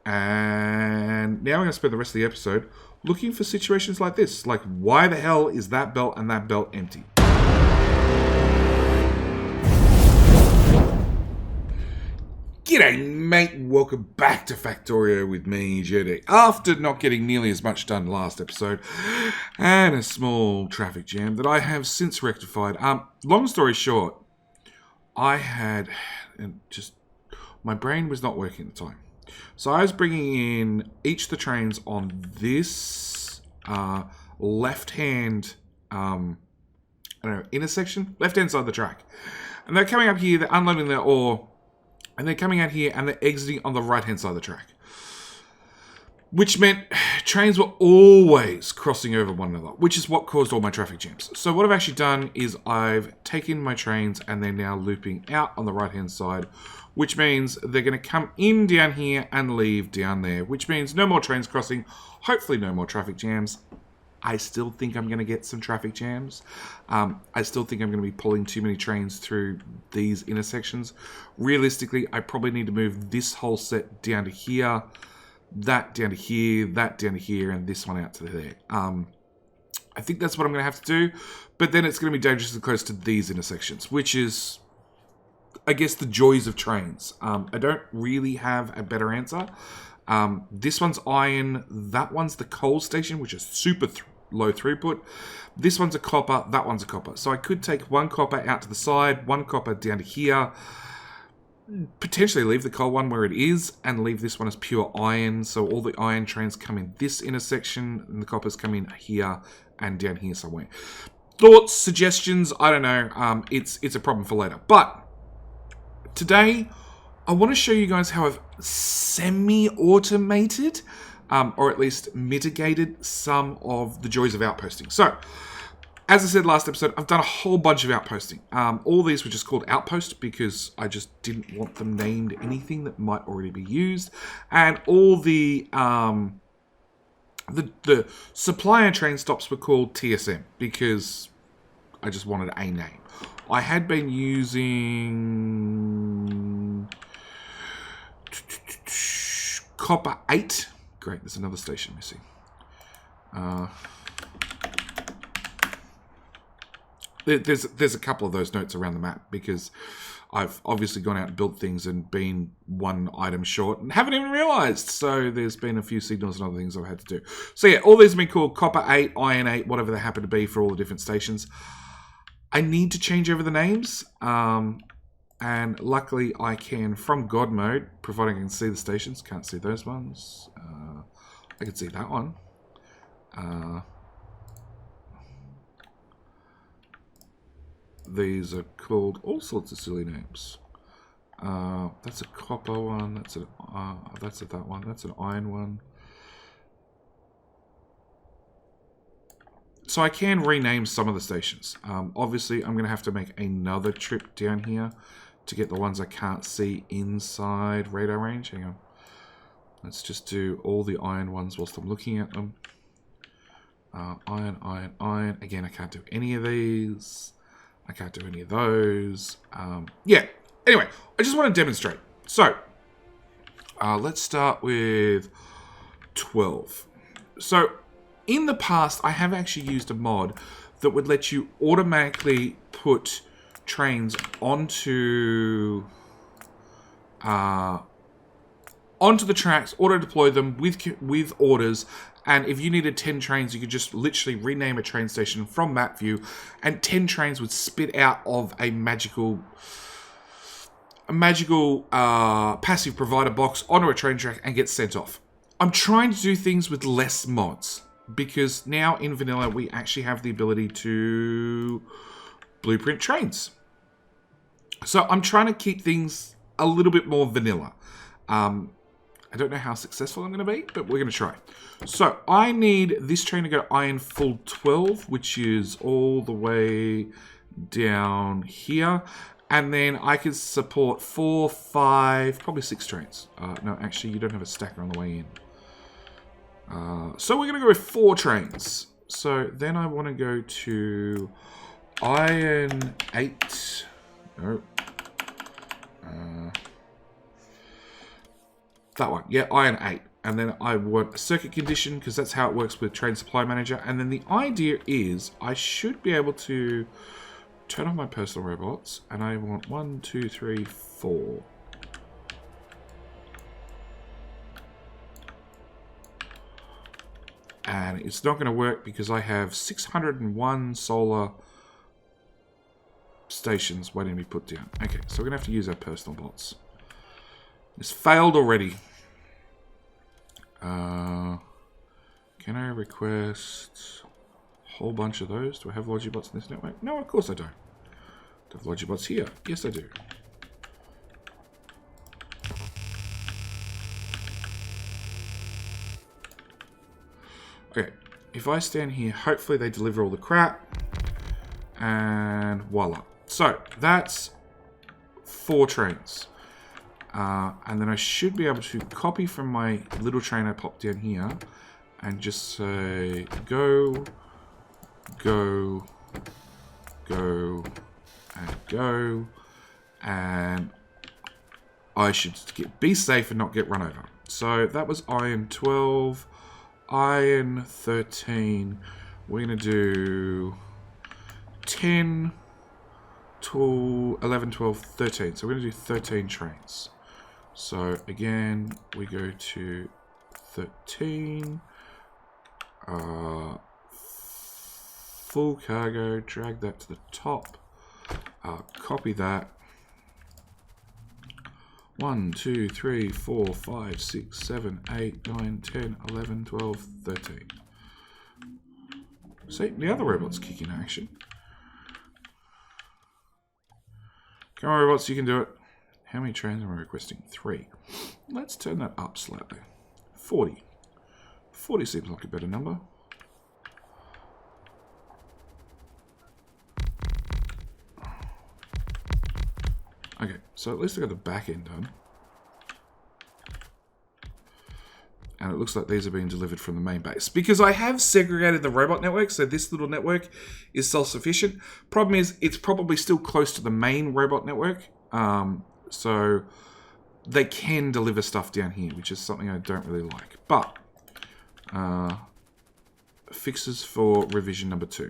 And now we're going to spend the rest of the episode looking for situations like this. Like, why the hell is that belt and that belt empty? G'day, mate. Welcome back to Factorio with me, JD. After not getting nearly as much done last episode and a small traffic jam that I have since rectified. Long story short, I had just my brain was not working at the time. So I was bringing in each of the trains on this left-hand intersection, left-hand side of the track. And they're coming up here, they're unloading their ore, and they're coming out here and they're exiting on the right-hand side of the track. Which meant trains were always crossing over one another, which is what caused all my traffic jams. So what I've actually done is I've taken my trains and they're now looping out on the right-hand side, which means they're going to come in down here and leave down there, which means no more trains crossing, hopefully no more traffic jams. I still think I'm going to get some traffic jams. I still think I'm going to be pulling too many trains through these intersections. Realistically, I probably need to move this whole set down to here, that down to here, that down to here, and this one out to there. I think that's what I'm going to have to do, but then it's going to be dangerously close to these intersections, which is, I guess, the joys of trains. I don't really have a better answer. This one's iron, that one's the coal station, which is super low throughput. This one's a copper, that one's a copper. So I could take one copper out to the side, one copper down to here, potentially leave the coal one where it is, and leave this one as pure iron. So all the iron trains come in this intersection, and the coppers come in here and down here somewhere. Thoughts, suggestions, I don't know. It's a problem for later. But today, I want to show you guys how I've semi-automated, or at least mitigated some of the joys of outposting. So, as I said last episode, I've done a whole bunch of outposting. All these were just called outpost because I just didn't want them named anything that might already be used. And all the supplier train stops were called TSM because I just wanted a name. I had been using Copper 8. Great, there's another station missing. There's a couple of those notes around the map because I've obviously gone out and built things and been one item short and haven't even realized. So there's been a few signals and other things I've had to do. So yeah, all these have been called Copper 8, Iron 8, whatever they happen to be for all the different stations. I need to change over the names. And luckily I can from God mode, providing I can see the stations. Can't see those ones. I can see that one. These are called all sorts of silly names. That's a copper one. That's that one. That's an iron one. So I can rename some of the stations. Obviously, I'm going to have to make another trip down here to get the ones I can't see inside radar range. Hang on. Let's just do all the iron ones whilst I'm looking at them. Iron, iron, iron. Again, I can't do any of these. I can't do any of those. Yeah. Anyway, I just want to demonstrate. So, let's start with 12. So, in the past, I have actually used a mod that would let you automatically put trains onto the tracks, auto-deploy them with orders, and if you needed 10 trains, you could just literally rename a train station from map view, and 10 trains would spit out of a magical passive provider box onto a train track and get sent off. I'm trying to do things with less mods, because now in vanilla we actually have the ability to blueprint trains. So I'm trying to keep things a little bit more vanilla. I don't know how successful I'm going to be, but we're going to try. So I need this train to go iron full 12, which is all the way down here. And then I can support 4, 5, probably 6 trains. No, actually, you don't have a stacker on the way in. So we're going to go with 4 trains. So then I want to go to iron 8. No. That one. Yeah, iron 8. And then I want a circuit condition, because that's how it works with Train Supply Manager. And then the idea is I should be able to turn off my personal robots. And I want 1, 2, 3, 4. And it's not going to work because I have 601 solar stations waiting to be put down. Okay, so we're going to have to use our personal bots. It's failed already. Can I request a whole bunch of those? Do I have Logibots in this network? No, of course I don't. Do I have Logibots here? Yes, I do. Okay, if I stand here, hopefully they deliver all the crap. And voila. So, that's 4 trains. And then I should be able to copy from my little train I popped down here and just say go, go, go, and go. And I should be safe and not get run over. So that was iron 12, iron 13. We're going to do 10, 12, 11, 12, 13. So we're going to do 13 trains. So again, we go to 13, full cargo, drag that to the top, copy that. 1, 2, 3, 4, 5, 6, 7, 8, 9, 10, 11, 12, 13. See, the other robots kick in action. Come on, robots, you can do it. How many trains am I requesting? 3. Let's turn that up slightly. 40. 40 seems like a better number. Okay, so at least I got the back end done. And it looks like these are being delivered from the main base. Because I have segregated the robot network, so this little network is self-sufficient. Problem is, it's probably still close to the main robot network. So they can deliver stuff down here, which is something I don't really like. But fixes for revision number 2.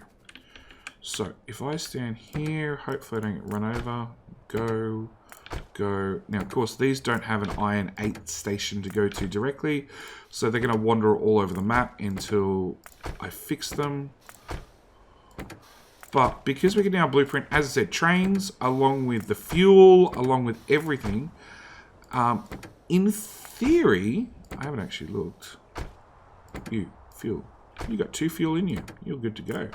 So if I stand here, hopefully I don't get run over. Go, go. Now, of course, these don't have an iron 8 station to go to directly, so they're going to wander all over the map until I fix them. But because we can now blueprint, as I said, trains, along with the fuel, along with everything, in theory, I haven't actually looked. You, fuel. You got 2 fuel in you. You're good to go.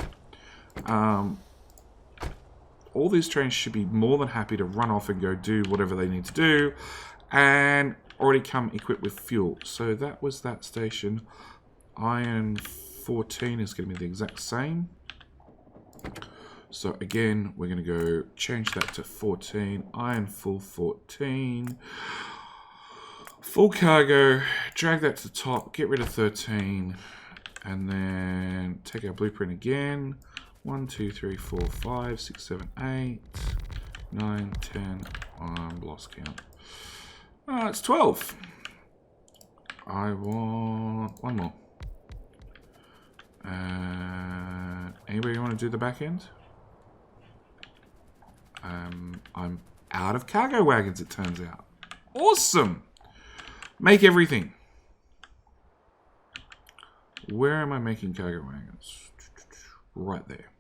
All these trains should be more than happy to run off and go do whatever they need to do, and already come equipped with fuel. So that was that station. Iron 14 is going to be the exact same. So again, we're going to go change that to 14. Iron full 14. Full cargo. Drag that to the top. Get rid of 13. And then take our blueprint again. 1, 2, 3, 4, 5, 6, 7, 8, 9, 10. Lost count. It's 12. I want one more. Anybody want to do the back end? I'm out of cargo wagons, it turns out. Awesome! Make everything. Where am I making cargo wagons? Right there.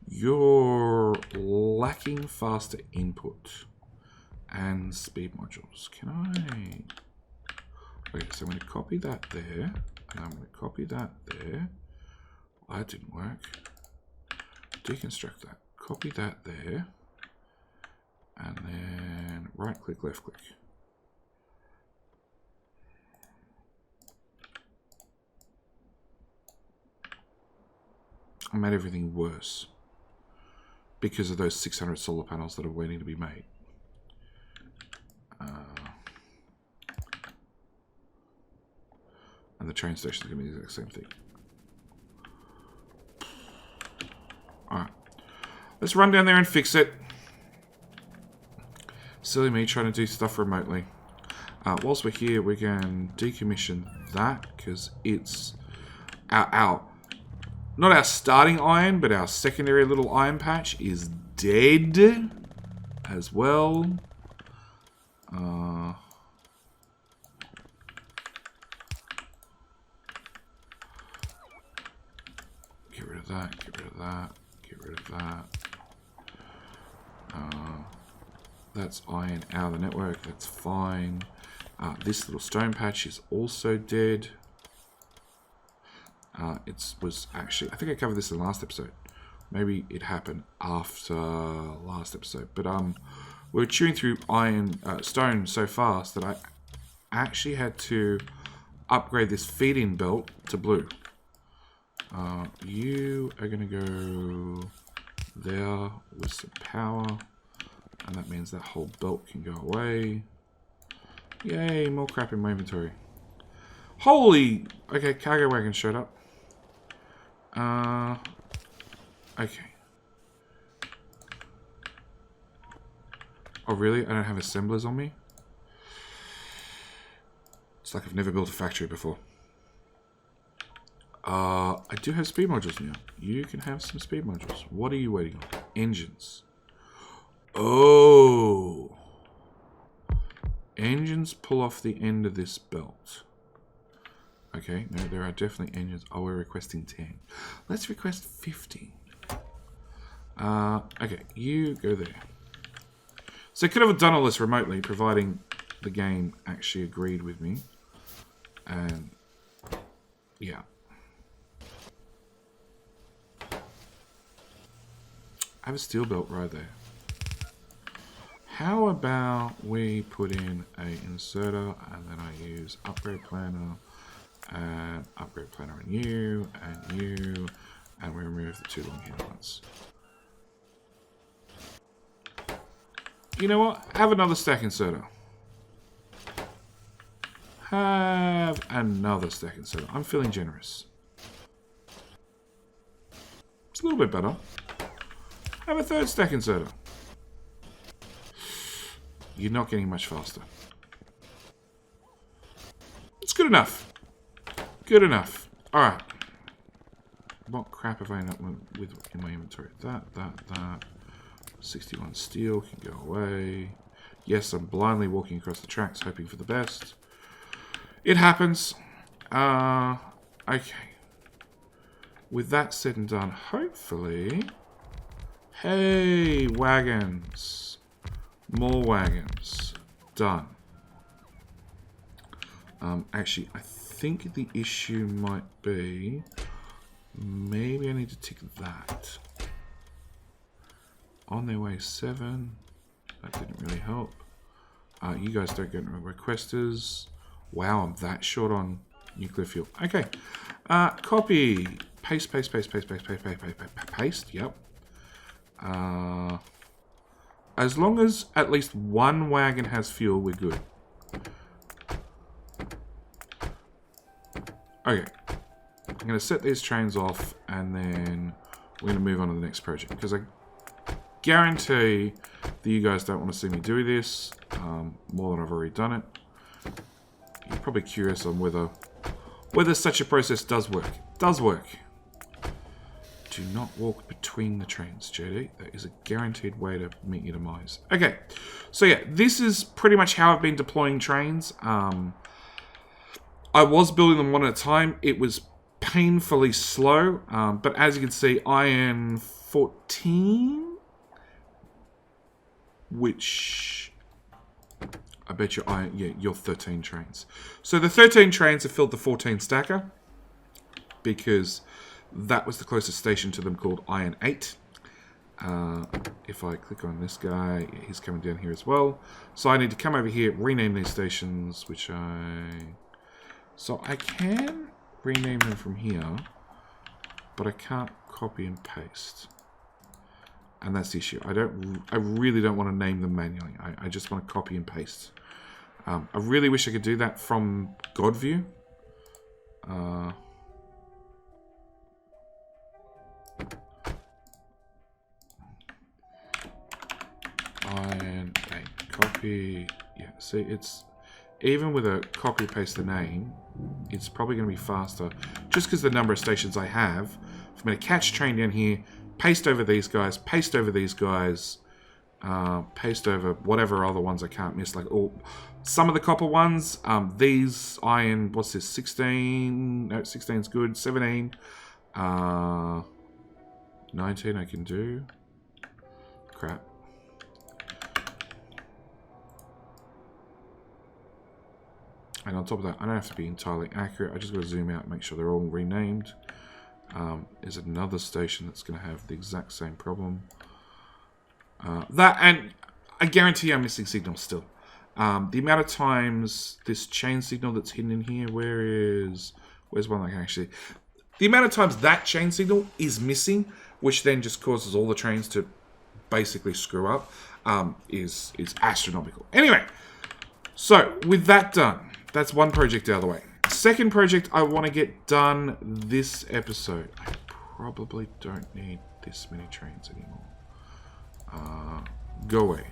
You're lacking faster input and speed modules. Can I... Okay, so I'm going to copy that there, and I'm going to copy that there. Oh, that didn't work. Deconstruct that. Copy that there. And then right click, left click. I made everything worse because of those 600 solar panels that are waiting to be made. And the train station is going to be the exact same thing. Alright. Let's run down there and fix it. Silly me trying to do stuff remotely. Whilst we're here, we're going to decommission that because it's our not our starting iron, but our secondary little iron patch is dead as well. Get rid of that, get rid of that, get rid of that. That's iron out of the network, that's fine. This little stone patch is also dead. It was actually, I think I covered this in the last episode. Maybe it happened after last episode. But we were chewing through stone so fast that I actually had to upgrade this feed-in belt to blue. You are going to go there with some power. And that means that whole belt can go away. Yay, more crap in my inventory. Holy! Okay, cargo wagon showed up. Okay. Oh, really? I don't have assemblers on me? It's like I've never built a factory before. I do have speed modules now. You can have some speed modules. What are you waiting on? Engines. Oh. Engines pull off the end of this belt. Okay, no, there are definitely engines. Oh, we're requesting 10. Let's request 50. Okay, you go there. So I could have done all this remotely, providing the game actually agreed with me. And, yeah. I have a steel belt right there. How about we put in a inserter, and then I use upgrade planner, and upgrade planner on you, and we remove the 2 long handle ones. You know what? Have another stack inserter. Have another stack inserter. I'm feeling generous. It's a little bit better. Have a 3rd stack inserter. You're not getting much faster. It's good enough. Good enough. Alright. What crap have I ended up with in my inventory? That. 61 steel can go away. Yes, I'm blindly walking across the tracks hoping for the best. It happens. Okay. With that said and done, hopefully... Hey, wagons. More wagons. Done. Actually, I think the issue might be... Maybe I need to tick that. On their way 7. That didn't really help. You guys don't get requesters. Wow, I'm that short on nuclear fuel. Okay. Copy. Paste. Yep. As long as at least 1 wagon has fuel, we're good. Okay. I'm going to set these trains off, and then we're going to move on to the next project, because I guarantee that you guys don't want to see me do this more than I've already done it. You're probably curious on whether such a process does work. It does work. Do not walk between the trains, JD. That is a guaranteed way to meet your demise. Okay, so yeah, this is pretty much how I've been deploying trains. I was building them one at a time. It was painfully slow, but as you can see, I am 14, which I bet you're 13 trains. So the 13 trains have filled the 14 stacker because that was the closest station to them, called Iron 8. If I click on this guy, he's coming down here as well. So I need to come over here, rename these stations, so I can rename them from here, but I can't copy and paste. And that's the issue. I really don't want to name them manually. I just want to copy and paste. I really wish I could do that from God view. Iron 8 copy. Yeah, see, it's even with a copy paste the name, it's probably going to be faster just because the number of stations I have. If I'm going to catch train down here, paste over these guys, paste over these guys, paste over whatever other ones I can't miss, like all some of the copper ones. These iron, what's this, 16? No, 16 is good. 17, 19 I can do. Crap. And on top of that, I don't have to be entirely accurate. I just got to zoom out and make sure they're all renamed. There's another station that's going to have the exact same problem. And I guarantee I'm missing signals still. The amount of times this chain signal that's hidden in here, where's one I can actually... The amount of times that chain signal is missing, which then just causes all the trains to basically screw up, is astronomical. Anyway, so with that done, that's one project out of the way. Second project I want to get done this episode. I probably don't need this many trains anymore. Go away.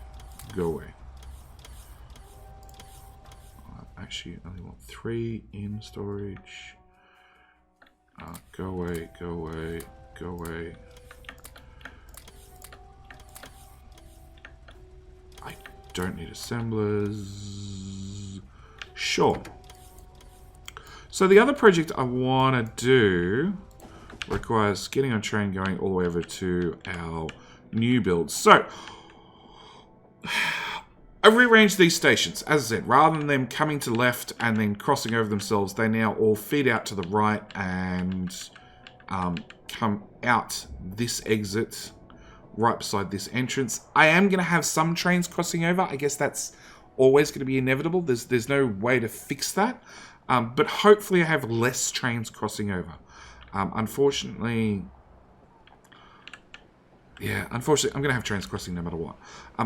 Go away. Actually, I only want 3 in storage. Go away, go away, go away. I don't need assemblers. Sure. So the other project I want to do requires getting on train going all the way over to our new build. So I've rearranged these stations. As I said, rather than them coming to the left and then crossing over themselves, they now all feed out to the right and come out this exit right beside this entrance. I am going to have some trains crossing over. I guess that's always going to be inevitable. There's no way to fix that. But hopefully I have less trains crossing over. Unfortunately, I'm going to have trains crossing no matter what.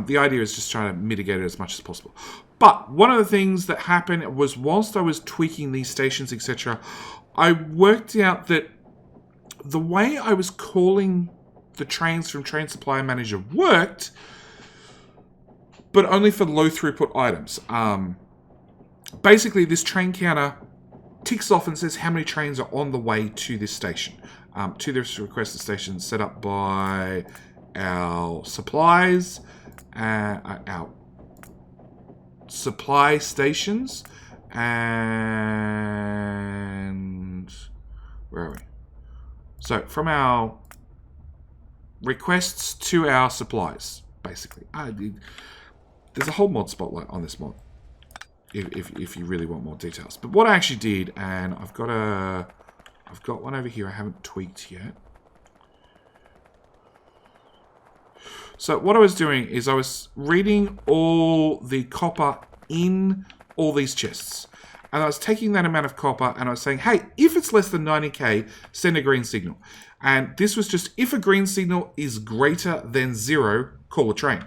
The idea is just trying to mitigate it as much as possible. But one of the things that happened was whilst I was tweaking these stations, etc., I worked out that the way I was calling the trains from Train Supply Manager worked, but only for low throughput items. Basically, this train counter ticks off and says how many trains are on the way to this station. To this requested station set up by our supplies, our supply stations, and where are we? So from our requests to our supplies, basically. There's a whole mod spotlight on this mod, if you really want more details. But what I actually did, and I've got one over here I haven't tweaked yet. So what I was doing is I was reading all the copper in all these chests. And I was taking that amount of copper and I was saying, hey, if it's less than 90k, send a green signal. And this was just, if a green signal is greater than 0, call a train.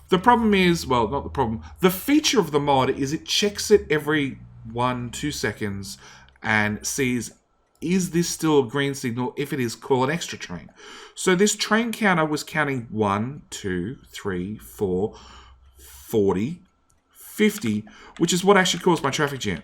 The problem is, well, not the problem, the feature of the mod is it checks it every 1-2 seconds and sees, is this still a green signal? If it is, call an extra train. So this train counter was counting 1, 2, 3, 4, 40, 50, which is what actually caused my traffic jam.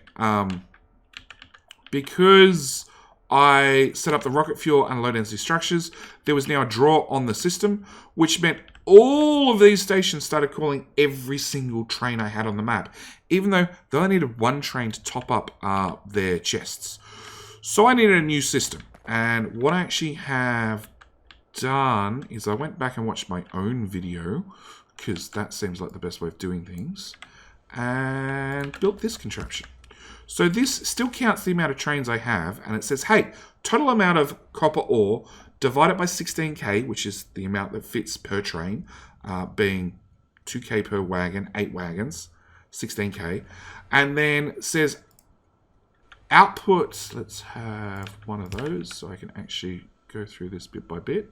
Because I set up the rocket fuel and low density structures, there was now a draw on the system, which meant all of these stations started calling every single train I had on the map, even though they only needed 1 train to top up their chests. So I needed a new system. And what I actually have done is I went back and watched my own video, because that seems like the best way of doing things, and built this contraption. So this still counts the amount of trains I have, and it says, hey, total amount of copper ore divided by 16k, which is the amount that fits per train, being 2k per wagon, 8 wagons, 16k, and then says output, let's have one of those so I can actually go through this bit by bit.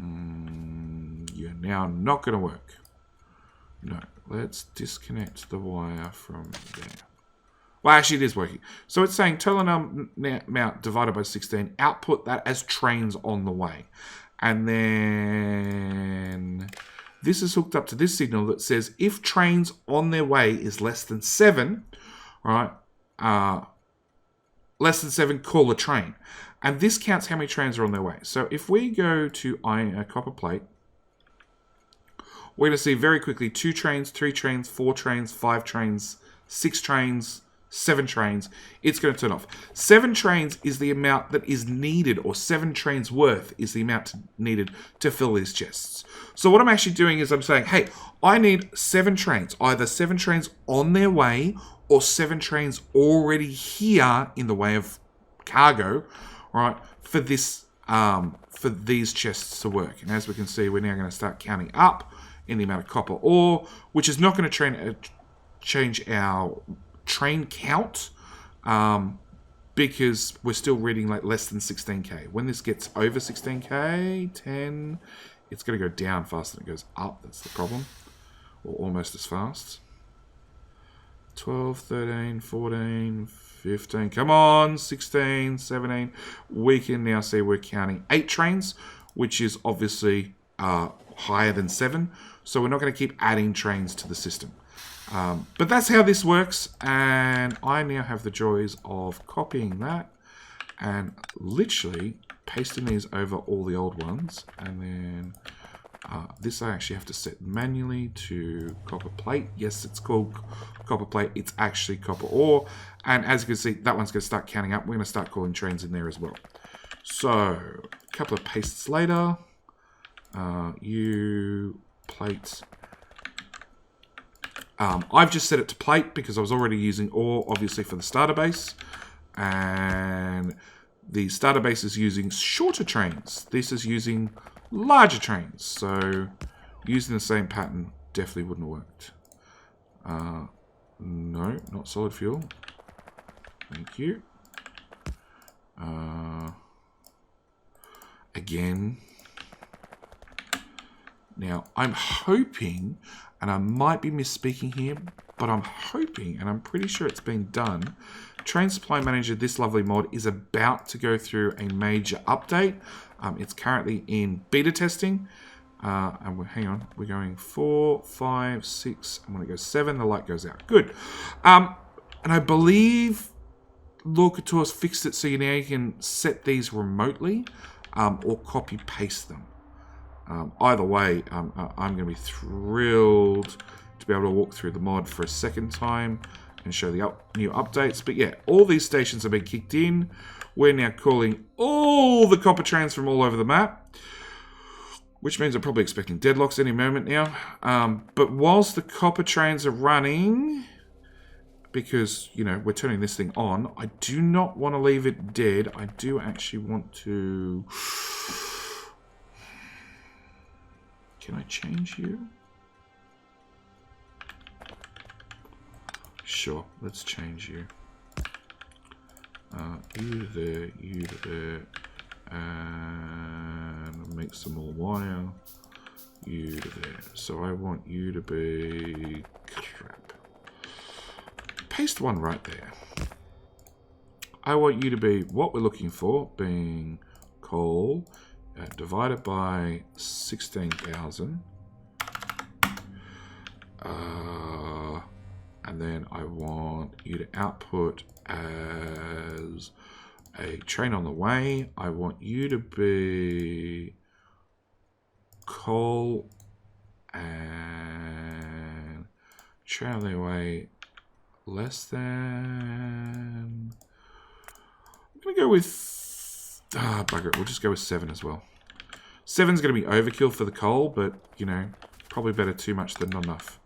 You're now not going to work. No, let's disconnect the wire from there. Well, actually, it is working. So it's saying total amount divided by 16, output that as trains on the way. And then this is hooked up to this signal that says if trains on their way is less than 7, right, less than 7, call a train. And this counts how many trains are on their way. So if we go to copper plate, we're going to see very quickly 2 trains, 3 trains, 4 trains, 5 trains, 6 trains, 7 trains. It's going to turn off. 7 trains is the amount that is needed, or 7 trains worth is the amount needed to fill these chests. So what I'm actually doing is I'm saying, hey, I need 7 trains, either 7 trains on their way or 7 trains already here in the way of cargo, right, for this for these chests to work. And as we can see, we're now going to start counting up in the amount of copper ore, which is not going to change our train count because we're still reading like less than 16k. When this gets over 16k, 10, it's going to go down faster than it goes up. That's the problem, or almost as fast. 12, 13, 14, 15, come on, 16, 17. We can now see we're counting 8 trains, which is obviously higher than 7. So we're not going to keep adding trains to the system. But that's how this works. And I now have the joys of copying that and literally pasting these over all the old ones. And then this I actually have to set manually to copper plate. Yes, it's called copper plate. It's actually copper ore. And as you can see, that one's going to start counting up. We're going to start calling trains in there as well. So a couple of pastes later, plate. I've just set it to plate because I was already using ore, obviously, for the starter base. And the starter base is using shorter trains. This is using larger trains. So using the same pattern definitely wouldn't have worked. No, not solid fuel. Thank you. Again. Now, I'm hoping, and I might be misspeaking here, but I'm hoping, and I'm pretty sure it's been done, Train Supply Manager, this lovely mod, is about to go through a major update. It's currently in beta testing. And hang on, we're going 4, 5, 6, and when it goes 7, the light goes out. Good. And I believe Lord Couture's fixed it so you now can set these remotely or copy-paste them. Either way, I'm going to be thrilled to be able to walk through the mod for a second time and show the new updates. But yeah, all these stations have been kicked in. We're now calling all the copper trains from all over the map, which means I'm probably expecting deadlocks any moment now. But whilst the copper trains are running, because, you know, we're turning this thing on, I do not want to leave it dead. I do actually want to... Can I change you? Sure, let's change you. You to there, you to there, and make some more wire. You to there. So I want you to be... Crap. Paste one right there. I want you to be what we're looking for, being coal, divided by 16,000. And then I want you to output as a train on the way. I want you to be coal and train on the way less than... I'm going to go with... bugger it. We'll just go with 7 as well. 7's going to be overkill for the coal, but, you know, probably better too much than not enough.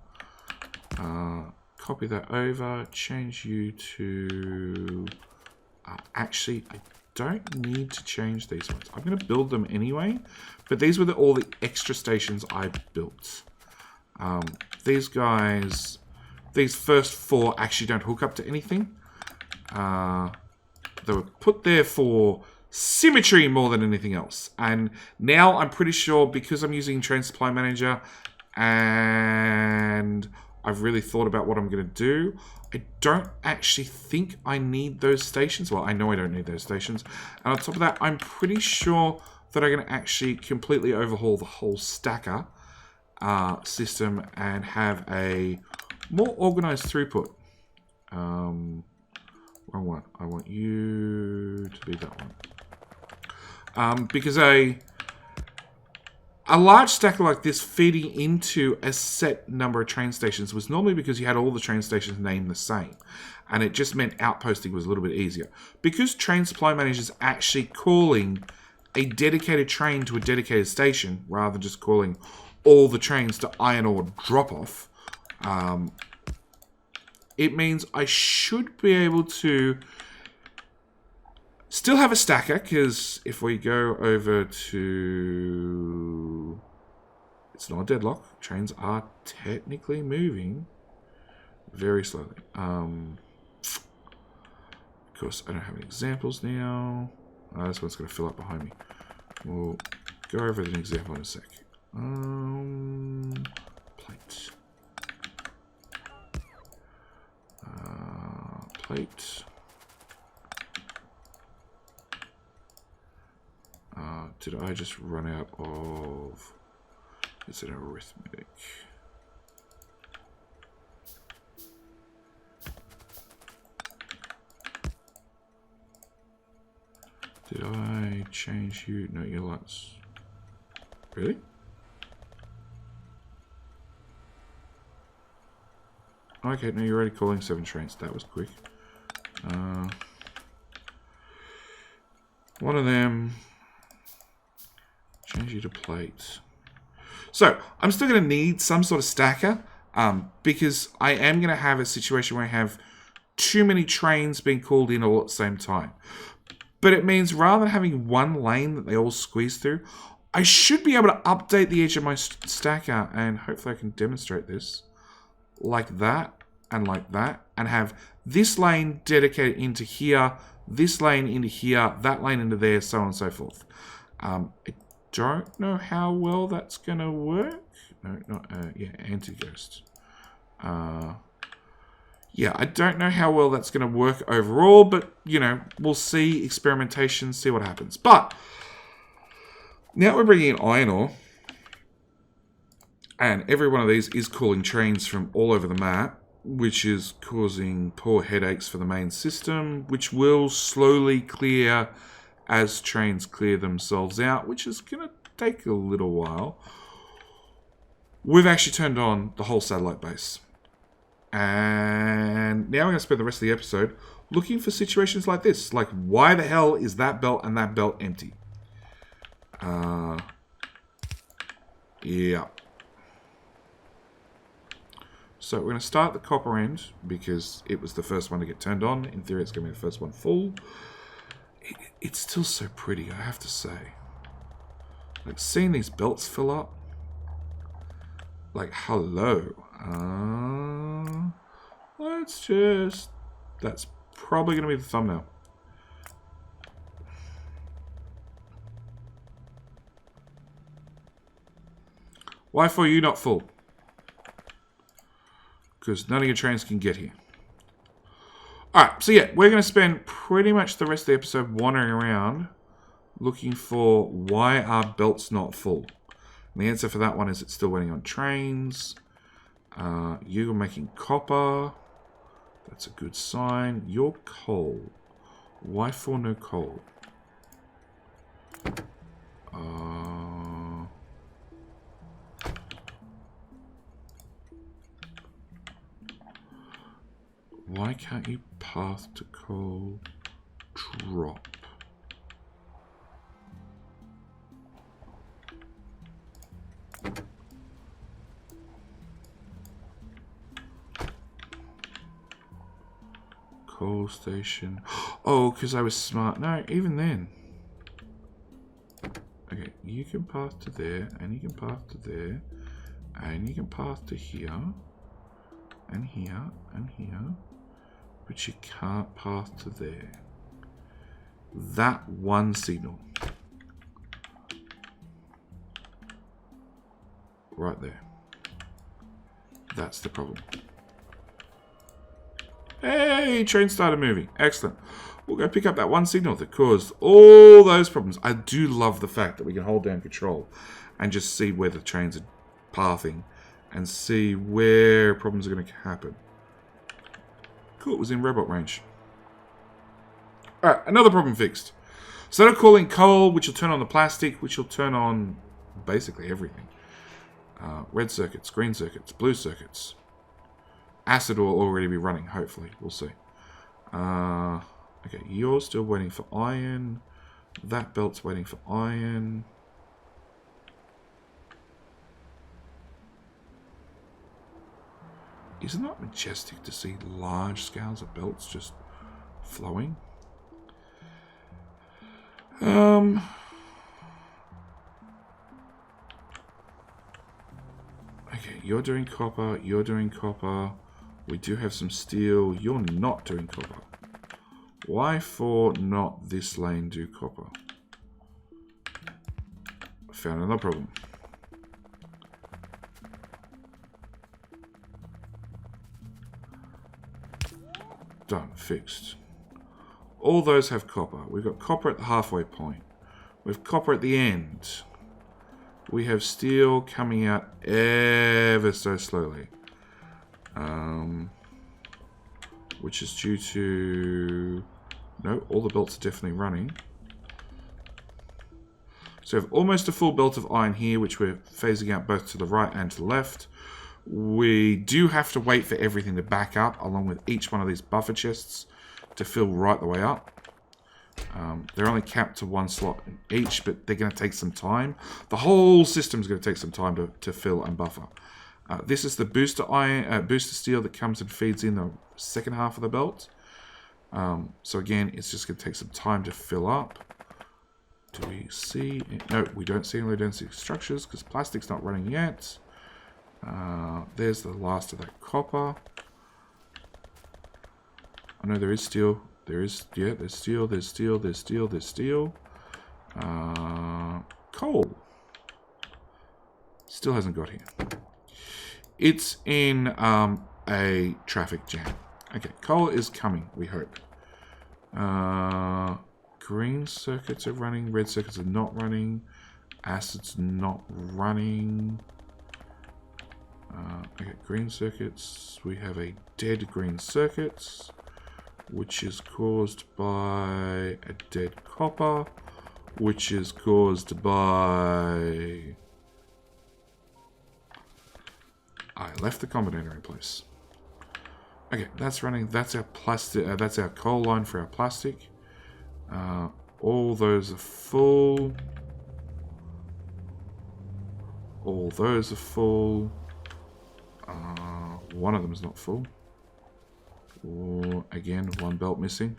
Copy that over. Change you to... actually, I don't need to change these ones. I'm going to build them anyway, but these were all the extra stations I built. These guys... These first 4 actually don't hook up to anything. They were put there for symmetry more than anything else. And now I'm pretty sure, because I'm using Train Supply Manager and I've really thought about what I'm going to do, I don't actually think I need those stations. Well, I know I don't need those stations. And on top of that, I'm pretty sure that I'm going to actually completely overhaul the whole stacker system and have a more organized throughput. Wrong one. I want you to be that one. Because a large stacker like this feeding into a set number of train stations was normally because you had all the train stations named the same. And it just meant outposting was a little bit easier. Because train supply manager is actually calling a dedicated train to a dedicated station rather than just calling all the trains to iron ore drop-off, it means I should be able to still have a stacker, because if we go over to... It's not a deadlock. Trains are technically moving very slowly. Of course, I don't have any examples now. This one's going to fill up behind me. We'll go over an example in a sec. Plate. Plate. Did I just run out of... It's an arithmetic. Did I change you? No, you're Lapse. Really? Okay, no, you're already calling 7 trains. That was quick. One of them. Change you to plate. So, I'm still going to need some sort of stacker. Because I am going to have a situation where I have too many trains being called in all at the same time. But it means rather than having one lane that they all squeeze through, I should be able to update the edge of my stacker, and hopefully I can demonstrate this, like that, and have this lane dedicated into here, this lane into here, that lane into there, so on and so forth. I don't know how well that's going to work. No, not, yeah, anti-ghost. Yeah, I don't know how well that's going to work overall, but, you know, we'll see experimentation, see what happens. But, now we're bringing in iron ore, and every one of these is calling trains from all over the map, which is causing poor headaches for the main system, which will slowly clear as trains clear themselves out, which is going to take a little while. We've actually turned on the whole satellite base. And now we're going to spend the rest of the episode looking for situations like this. Like, why the hell is that belt and that belt empty? Yeah. So we're going to start the copper end because it was the first one to get turned on. In theory, it's going to be the first one full. It's still so pretty, I have to say. Like, seeing these belts fill up. Like, hello. Let's just... That's probably going to be the thumbnail. Why for you not full? Because none of your trains can get here. Alright, so yeah, we're going to spend pretty much the rest of the episode wandering around looking for why are belts not full. And the answer for that one is it's still waiting on trains. You're making copper. That's a good sign. You're coal. Why for no coal? Why can't you path to coal drop? Coal station. Oh, because I was smart. No, even then. Okay, you can path to there, and you can path to there, and you can path to here, and here, and here. But you can't path to there. That one signal. Right there. That's the problem. Hey, train started moving. Excellent. We'll go pick up that one signal that caused all those problems. I do love the fact that we can hold down control and just see where the trains are pathing and see where problems are going to happen. Cool, it was in robot range. Alright, another problem fixed. Instead of calling coal, which will turn on the plastic, which will turn on basically everything. Red circuits, green circuits, blue circuits. Acid will already be running, hopefully. We'll see. Okay, you're still waiting for iron. That belt's waiting for iron. Isn't that majestic to see large scales of belts just flowing? Okay, you're doing copper, you're doing copper. We do have some steel. You're not doing copper. Why for not this lane do copper? Found another problem. Done. Fixed. All those have copper. We've got copper at the halfway point. We have copper at the end. We have steel coming out ever so slowly. Which is due to... No, all the belts are definitely running. So we have almost a full belt of iron here, which we're phasing out both to the right and to the left. We do have to wait for everything to back up, along with each one of these buffer chests to fill right the way up. They're only capped to one slot each, but they're going to take some time. The whole system is going to take some time to fill and buffer. This is the booster iron, booster steel that comes and feeds in the second half of the belt. So again, it's just going to take some time to fill up. Do we see? No, we don't see any low density structures because plastic's not running yet. There's the last of that copper. I know there is steel. There is, yeah, there's steel, there's steel, there's steel, there's steel. Coal. Still hasn't got here. It's in a traffic jam. Okay, coal is coming, we hope. Green circuits are running, red circuits are not running. Acid's not running. Okay, green circuits. We have a dead green circuit, which is caused by a dead copper, which is caused by... I left the combinator in place. Okay, that's running. That's our plastic. That's our coal line for our plastic. All those are full. All those are full. One of them is not full. Or again, one belt missing.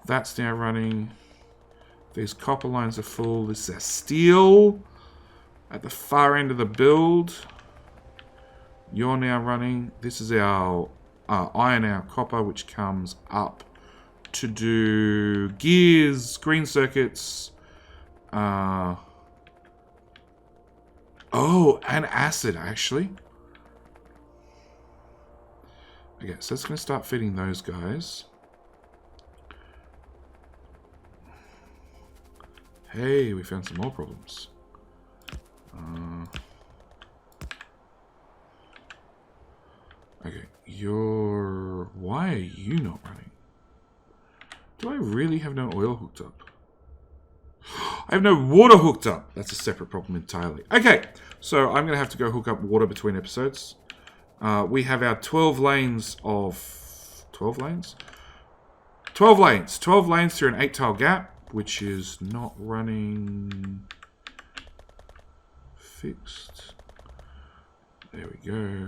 That's now running. These copper lines are full. This is our steel at the far end of the build. You're now running. This is our iron, our copper, which comes up to do gears, green circuits. Oh, and acid, actually. Okay, so it's going to start feeding those guys. Hey, we found some more problems. Okay, why are you not running? Do I really have no oil hooked up? I have no water hooked up. That's a separate problem entirely. Okay, so I'm going to have to go hook up water between episodes. We have our 12 lanes of... 12 lanes? 12 lanes. 12 lanes through an 8-tile gap, which is not running... Fixed. There we go.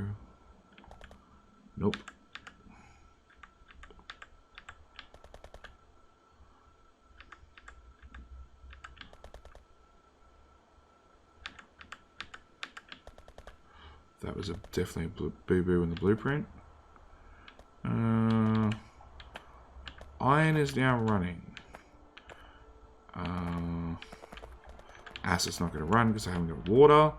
Nope. That was definitely a boo-boo in the blueprint. Iron is now running. Acid's not going to run because I haven't got water.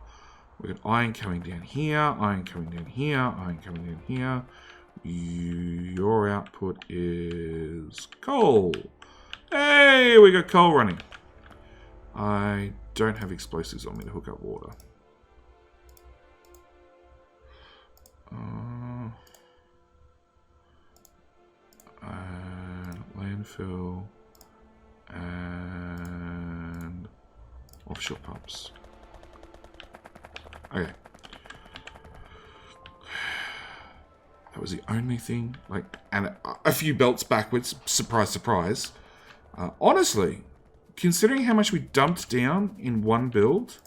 We've got iron coming down here, iron coming down here, iron coming down here. Your output is coal. Hey, we got coal running. I don't have explosives on me to hook up water. And landfill and offshore pumps. Okay. That was the only thing. Like, and a few belts backwards. Surprise, surprise. Honestly, considering how much we dumped down in one build,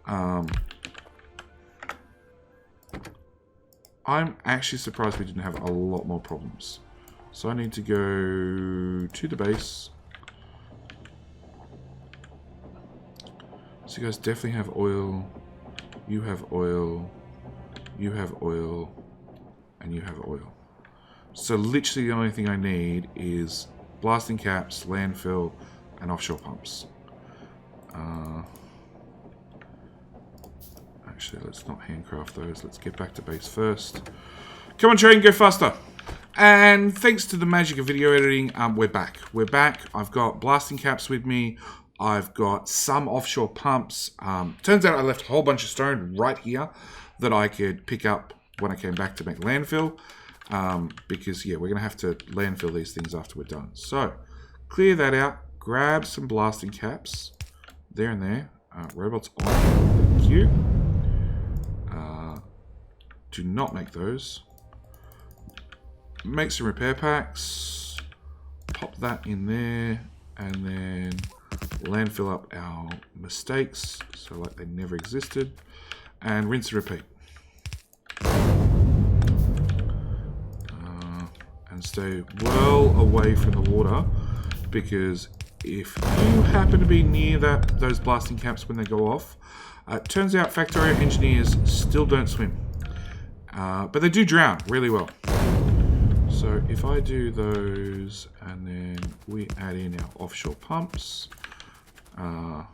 I'm actually surprised we didn't have a lot more problems. So I need to go to the base. So you guys definitely have oil. You have oil. You have oil. And you have oil. So literally the only thing I need is blasting caps, landfill, and offshore pumps. Actually, let's not handcraft those. Let's get back to base first. Come on, train, go faster. And thanks to the magic of video editing, we're back. We're back. I've got blasting caps with me. I've got some offshore pumps. Turns out I left a whole bunch of stone right here that I could pick up when I came back to make landfill. Because, yeah, we're going to have to landfill these things after we're done. So, clear that out. Grab some blasting caps. There and there. Robots on. Thank you. Do not make those. Make some repair packs. Pop that in there. And then landfill up our mistakes. So like they never existed. And rinse and repeat. And stay well away from the water. Because if you happen to be near those blasting caps when they go off, it turns out Factorio engineers still don't swim. But they do drown really well. So if I do those and then we add in our offshore pumps. Oh,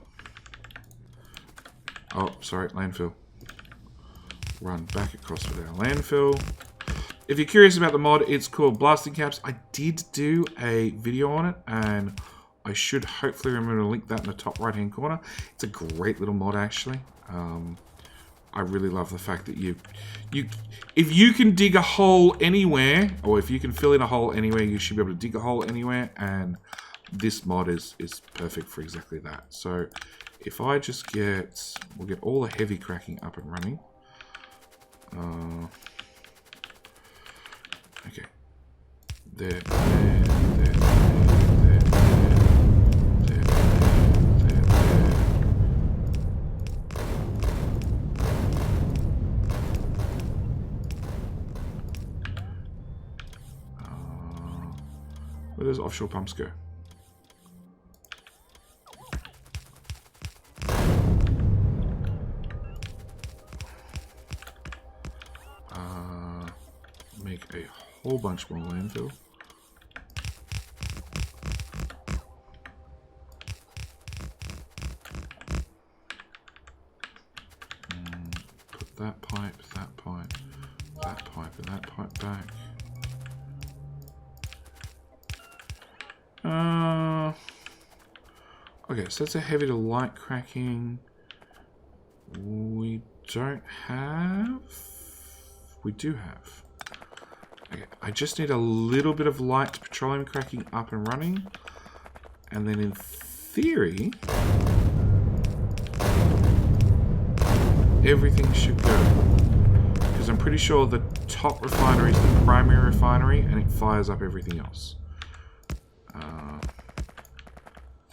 sorry, landfill. Run back across with our landfill. If you're curious about the mod, it's called Blasting Caps. I did do a video on it, and I should hopefully remember to link that in the top right-hand corner. It's a great little mod, actually. I really love the fact that if you can dig a hole anywhere, or if you can fill in a hole anywhere, you should be able to dig a hole anywhere, and this mod is perfect for exactly that. So if I just we'll get all the heavy cracking up and running. Okay. There. Where does offshore pumps go? Make a whole bunch more landfill. Put that pipe, that pipe, that pipe, and that pipe back. Okay, so that's a heavy to light cracking. We don't have. We do have. Okay, I just need a little bit of light petroleum cracking up and running. And then in theory, everything should go. Because I'm pretty sure the top refinery is the primary refinery and it fires up everything else.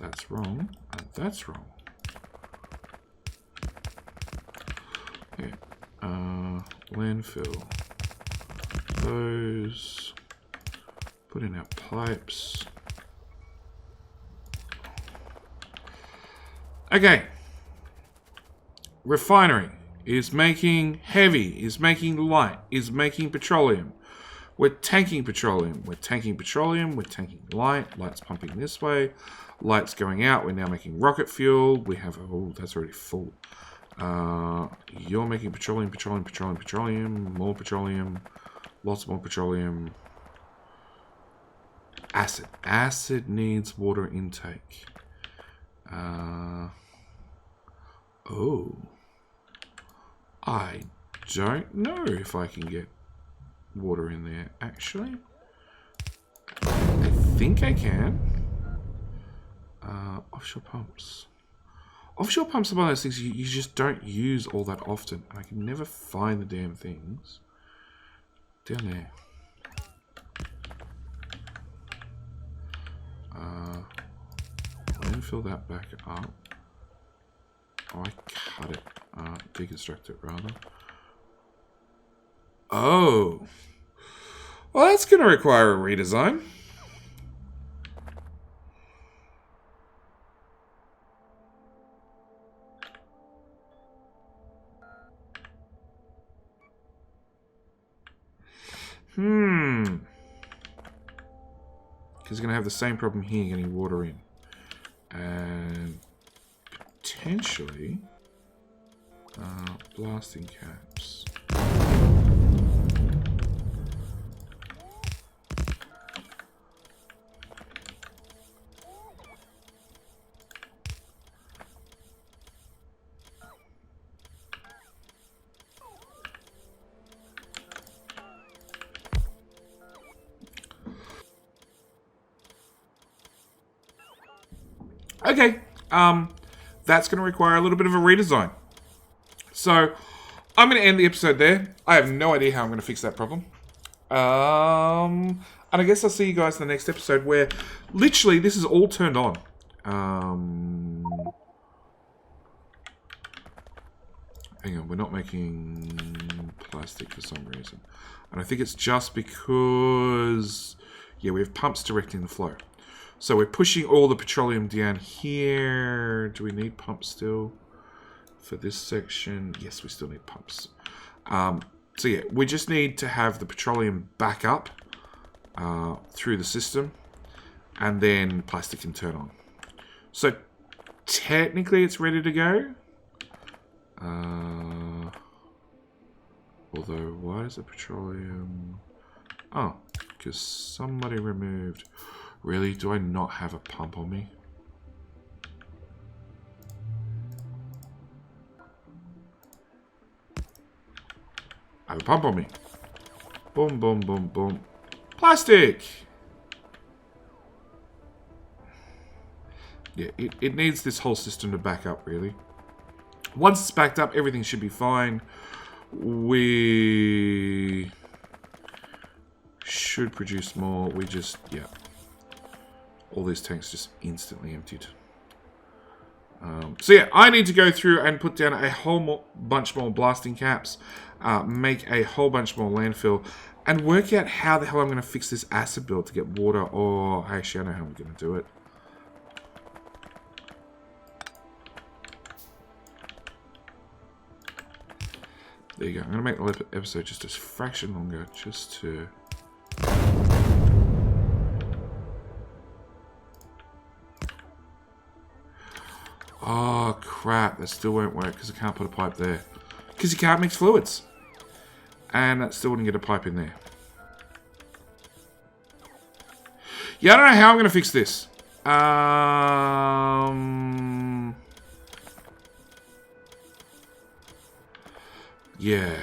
That's wrong. That's wrong. Okay. Landfill. Those. Put in our pipes. Okay. Refinery is making heavy, is making light, is making petroleum. We're tanking petroleum. We're tanking petroleum. We're tanking light. Light's pumping this way. Light's going out. We're now making rocket fuel. We have... Oh, that's already full. You're making petroleum, petroleum, petroleum, petroleum. More petroleum. Lots more petroleum. Acid. Acid needs water intake. Oh. I don't know if I can get water in there, actually. I think I can. Offshore pumps. Offshore pumps are one of those things you just don't use all that often. I can never find the damn things. Down there. Then fill that back up. Oh, I cut it. Deconstruct it, rather. Oh. Well, that's going to require a redesign. Because you're going to have the same problem here getting water in. And potentially blasting caps. Okay, that's going to require a little bit of a redesign. So, I'm going to end the episode there. I have no idea how I'm going to fix that problem. And I guess I'll see you guys in the next episode where literally this is all turned on. Hang on, we're not making plastic for some reason. And I think it's just because, yeah, we have pumps directing the flow. So we're pushing all the petroleum down here. Do we need pumps still for this section? Yes, we still need pumps. So yeah, we just need to have the petroleum back up through the system, and then plastic can turn on. So technically it's ready to go. Although, why is the petroleum... Oh, because somebody removed... Really? Do I not have a pump on me? I have a pump on me. Boom, boom, boom, boom. Plastic! Yeah, it needs this whole system to back up, really. Once it's backed up, everything should be fine. We should produce more. We just, yeah. All these tanks just instantly emptied. So yeah, I need to go through and put down a whole bunch more blasting caps, make a whole bunch more landfill, and work out how the hell I'm going to fix this acid build to get water. Or actually, I know how I'm going to do it. There you go. I'm going to make the episode just a fraction longer, just to... Oh, crap. That still won't work because I can't put a pipe there. Because you can't mix fluids. And that still wouldn't get a pipe in there. Yeah, I don't know how I'm going to fix this. Yeah.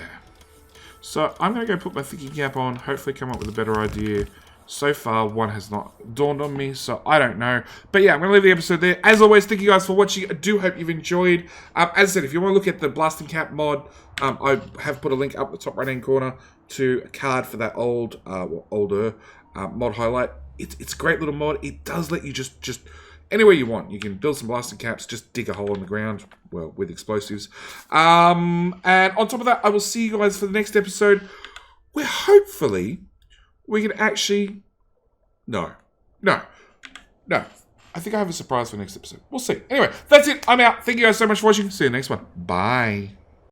So, I'm going to go put my thinking cap on. Hopefully come up with a better idea. So far, one has not dawned on me, so I don't know. But yeah, I'm going to leave the episode there. As always, thank you guys for watching. I do hope you've enjoyed. As I said, if you want to look at the blasting cap mod, I have put a link up the top right-hand corner to a card for that older mod highlight. It's a great little mod. It does let you just anywhere you want. You can build some blasting caps, just dig a hole in the ground, well, with explosives. And on top of that, I will see you guys for the next episode, where hopefully... we can actually... No. I think I have a surprise for the next episode. We'll see. Anyway, that's it. I'm out. Thank you guys so much for watching. See you next one. Bye.